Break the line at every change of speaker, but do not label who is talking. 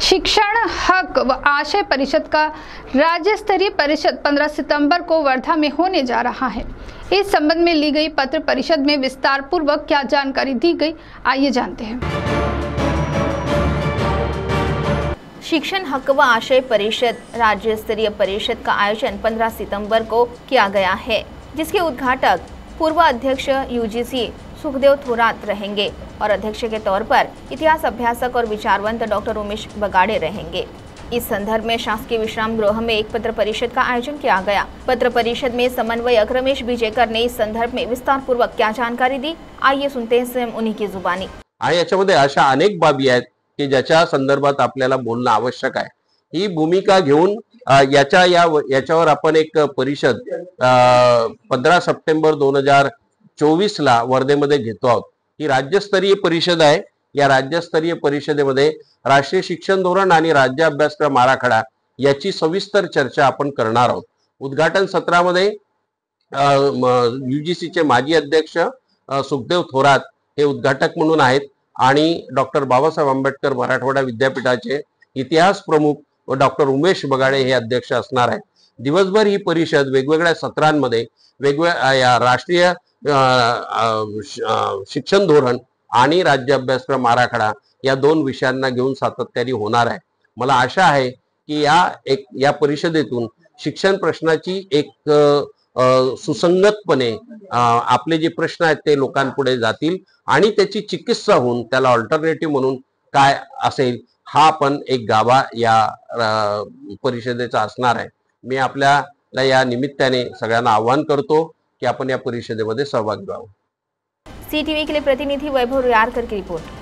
शिक्षण हक व आशय परिषद का राज्य स्तरीय परिषद 15 सितंबर को वर्धा में होने जा रहा है। इस संबंध में ली गई पत्र परिषद में विस्तार पूर्वक क्या जानकारी दी गई, आइए जानते हैं।
शिक्षण हक व आशय परिषद राज्य स्तरीय परिषद का आयोजन 15 सितंबर को किया गया है, जिसके उद्घाटक पूर्व अध्यक्ष यूजीसी सुखदेव थोरात रहेंगे और अध्यक्ष के तौर पर इतिहास अभ्यासक और विचारवंत डॉक्टर उमेश बगाड़े रहेंगे। इस संदर्भ में शासकीय विश्राम गृह में एक पत्र परिषद का आयोजन किया गया। पत्र परिषद में समन्वयक रमेश बिजेकर ने इस संदर्भ में विस्तार पूर्वक क्या जानकारी दी, आइए सुनते हैं स्वयं उन्हीं की जुबानी।
याच्यामध्ये अशा अनेक बाबी आहेत की ज्याच्या संदर्भात आपल्याला बोलणं आवश्यक आहे। ही भूमिका घेऊन याच्यावर आपण एक परिषद 15 सप्टेंबर 2024 ला वर्धेमध्ये घेतो आहोत। ही राज्यस्तरीय परिषद आहे। या राज्यस्तरीय परिषदेमध्ये राष्ट्रीय शिक्षण धोरण आणि राज्य अभ्यासक्रम आराखडा याची सविस्तर चर्चा आपण करणार आहोत। उद्घाटन सत्रामध्ये यूजीसी चे माजी अध्यक्ष सुखदेव थोरात हे उद्घाटक म्हणून आहेत आणि डॉक्टर बाबासाहेब आंबेडकर मराठवाडा विद्यापीठाचे इतिहास प्रमुख डॉक्टर उमेश बगाड़े हे अध्यक्ष असणार आहेत। दिवसभर ही परिषद वेगवेगळ्या सत्रांमध्ये वेगवेगळ्या राष्ट्रीय शिक्षण धोरण आणि राज्य अभ्यासक्रम आराखडा या दोन विषयांना घेऊन सातत्याने होणार आहे। मला आशा आहे की या परिषदेतून शिक्षण प्रश्नाची एक सुसंगतपणे आपले जे प्रश्न आहेत ते लोकांपुढे जातील आणि त्याची चिकित्सा होऊन त्याला अल्टरनेटिव्ह म्हणून काय असेल हा पण एक गाभा या परिषदेचा असणार आहे। मी आपल्याला या निमित्ताने सगळ्यांना आवाहन करतो कि आपण या परिषदेमध्ये सहभागी व्हावं।
CTV के लिए प्रतिनिधि वैभव रुयारकर की रिपोर्ट।